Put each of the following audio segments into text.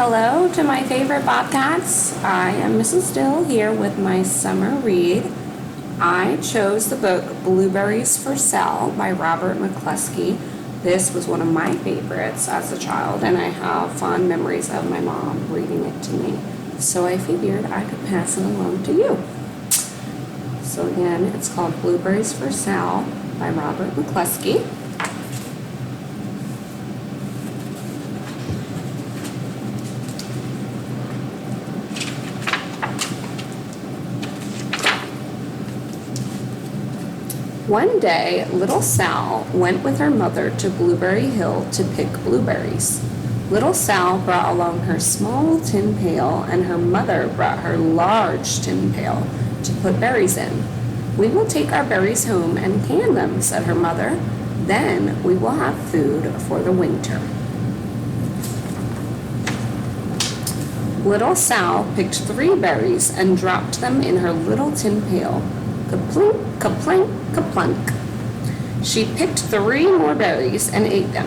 Hello to my favorite Bobcats. I am Mrs. Dill here with my summer read. I chose the book Blueberries for Sale by Robert McCluskey. This was one of my favorites as a child, and I have fond memories of my mom reading it to me. So I figured I could pass it along to you. So again, it's called Blueberries for Sale by Robert McCluskey. One day, little Sal went with her mother to Blueberry Hill to pick blueberries. Little Sal brought along her small tin pail, and her mother brought her large tin pail to put berries in. "We will take our berries home and can them," said her mother. "Then we will have food for the winter." Little Sal picked 3 berries and dropped them in her little tin pail. Kaplink, kaplink, kaplunk. She picked 3 more berries and ate them.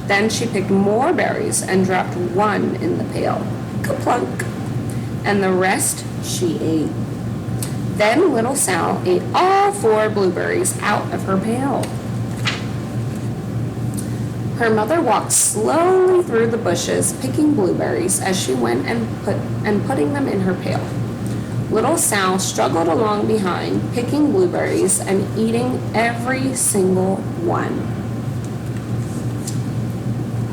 Then she picked more berries and dropped 1 in the pail. Kaplunk. And the rest she ate. Then little Sal ate all 4 blueberries out of her pail. Her mother walked slowly through the bushes, picking blueberries as she went and putting them in her pail. Little Sal struggled along behind, picking blueberries and eating every single one.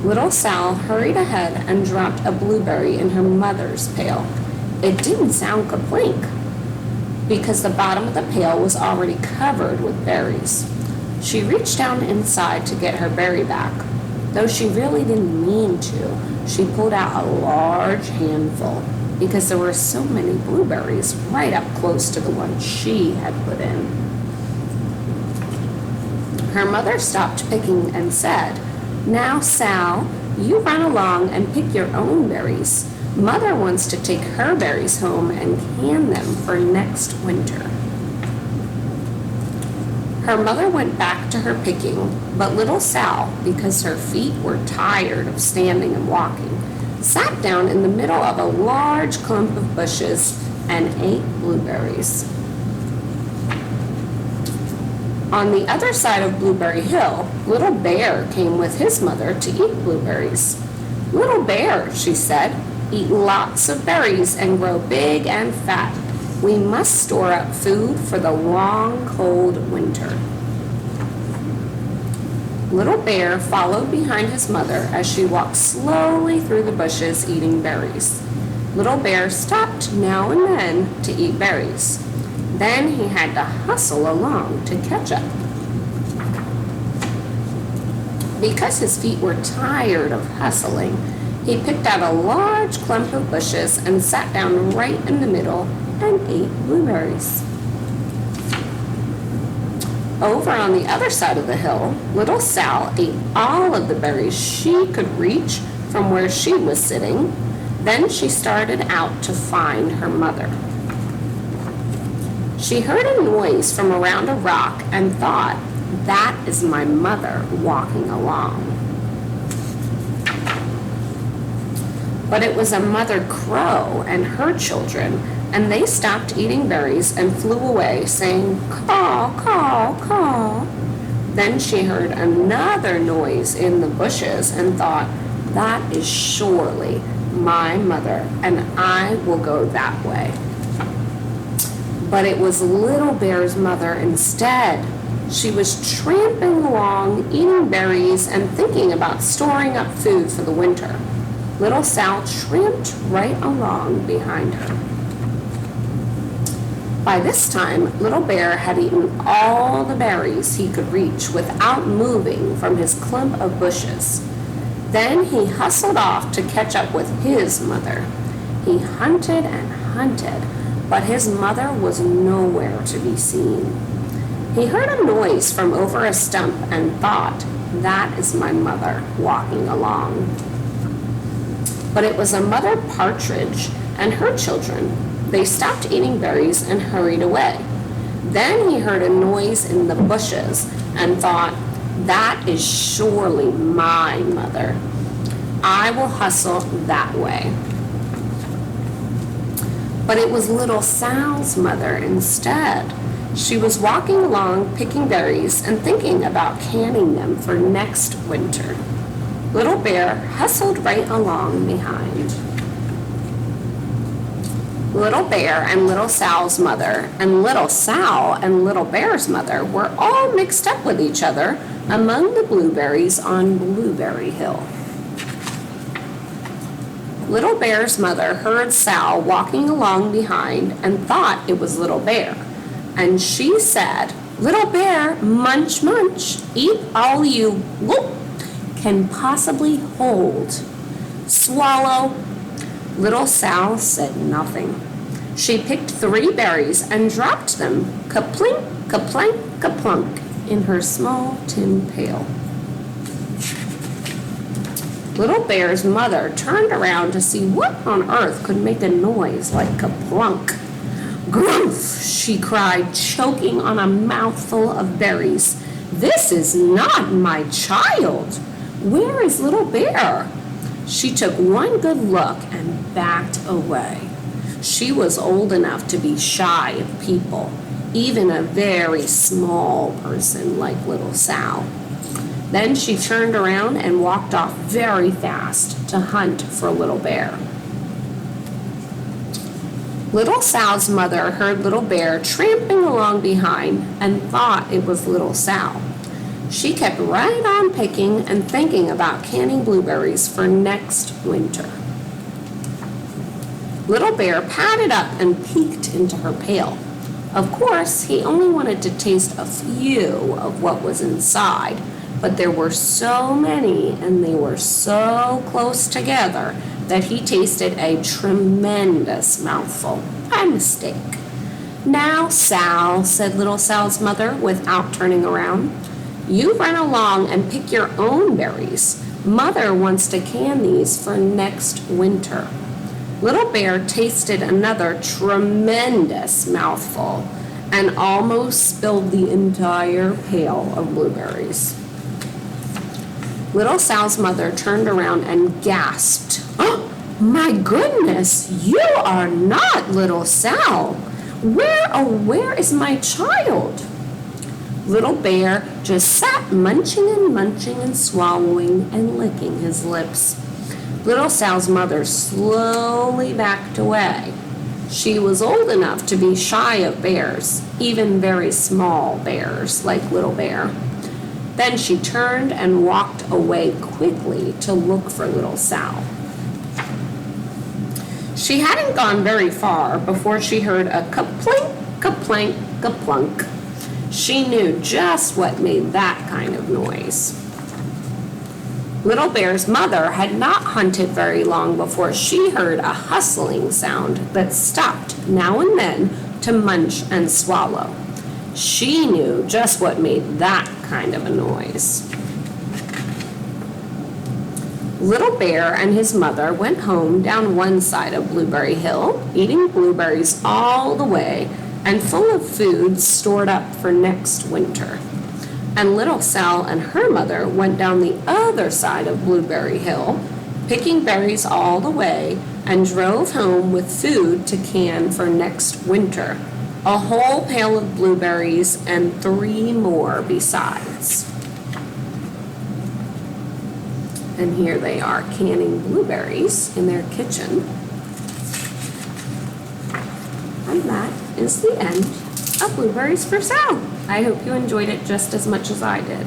Little Sal hurried ahead and dropped a blueberry in her mother's pail. It didn't sound kaplink, because the bottom of the pail was already covered with berries. She reached down inside to get her berry back. Though she really didn't mean to, she pulled out a large handful, because there were so many blueberries right up close to the one she had put in. Her mother stopped picking and said, "Now, Sal, you run along and pick your own berries. Mother wants to take her berries home and can them for next winter." Her mother went back to her picking, but little Sal, because her feet were tired of standing and walking, sat down in the middle of a large clump of bushes and ate blueberries. On the other side of Blueberry Hill, Little Bear came with his mother to eat blueberries. "Little Bear," she said, "eat lots of berries and grow big and fat. We must store up food for the long, cold winter." Little Bear followed behind his mother as she walked slowly through the bushes eating berries. Little Bear stopped now and then to eat berries. Then he had to hustle along to catch up. Because his feet were tired of hustling, he picked out a large clump of bushes and sat down right in the middle and ate blueberries. Over on the other side of the hill, little Sal ate all of the berries she could reach from where she was sitting. Then she started out to find her mother. She heard a noise from around a rock and thought, "That is my mother walking along." But it was a mother crow and her children, and they stopped eating berries and flew away, saying, "Caw, caw, caw." Then she heard another noise in the bushes and thought, "That is surely my mother, and I will go that way." But it was Little Bear's mother instead. She was tramping along, eating berries and thinking about storing up food for the winter. Little Sal tramped right along behind her. By this time, Little Bear had eaten all the berries he could reach without moving from his clump of bushes. Then he hustled off to catch up with his mother. He hunted and hunted, but his mother was nowhere to be seen. He heard a noise from over a stump and thought, "That is my mother walking along." But it was a mother partridge and her children. They stopped eating berries and hurried away. Then he heard a noise in the bushes and thought, "That is surely my mother. I will hustle that way. But it was little Sal's mother instead. She was walking along picking berries and thinking about canning them for next winter. Little Bear hustled right along behind. Little Bear and Little Sal's mother and Little Sal and Little Bear's mother were all mixed up with each other among the blueberries on Blueberry Hill. Little Bear's mother heard Sal walking along behind and thought it was Little Bear. And she said, "Little Bear, munch, munch, eat all you whoop, can possibly hold. Swallow." Little Sal said nothing. She picked 3 berries and dropped them, kaplink, kaplank, kaplunk, in her small tin pail. Little Bear's mother turned around to see what on earth could make a noise like kaplunk. "Grumph!" she cried, choking on a mouthful of berries. "This is not my child. Where is Little Bear?" She took one good look and backed away. She was old enough to be shy of people, even a very small person like Little Sal. Then she turned around and walked off very fast to hunt for Little Bear. Little Sal's mother heard Little Bear tramping along behind and thought it was Little Sal. She kept right on picking and thinking about canning blueberries for next winter. Little Bear padded up and peeked into her pail. Of course, he only wanted to taste a few of what was inside, but there were so many and they were so close together that he tasted a tremendous mouthful. A mistake. "Now, Sal," said Little Sal's mother without turning around, "you run along and pick your own berries. Mother wants to can these for next winter." Little Bear tasted another tremendous mouthful and almost spilled the entire pail of blueberries. Little Sal's mother turned around and gasped, "Oh, my goodness, you are not Little Sal. Where is my child?" Little Bear just sat munching and swallowing and licking his lips. Little Sal's mother slowly backed away. She was old enough to be shy of bears, even very small bears like Little Bear. Then she turned and walked away quickly to look for Little Sal. She hadn't gone very far before she heard a kaplink, kaplank, kaplunk. She knew just what made that kind of noise. Little Bear's mother had not hunted very long before she heard a hustling sound that stopped now and then to munch and swallow. She knew just what made that kind of a noise. Little Bear and his mother went home down one side of Blueberry Hill, eating blueberries all the way and full of food stored up for next winter. And Little Sal and her mother went down the other side of Blueberry Hill, picking berries all the way, and drove home with food to can for next winter. A whole pail of blueberries and 3 more besides. And here they are canning blueberries in their kitchen. And that is the end of Blueberries for Sal. I hope you enjoyed it just as much as I did.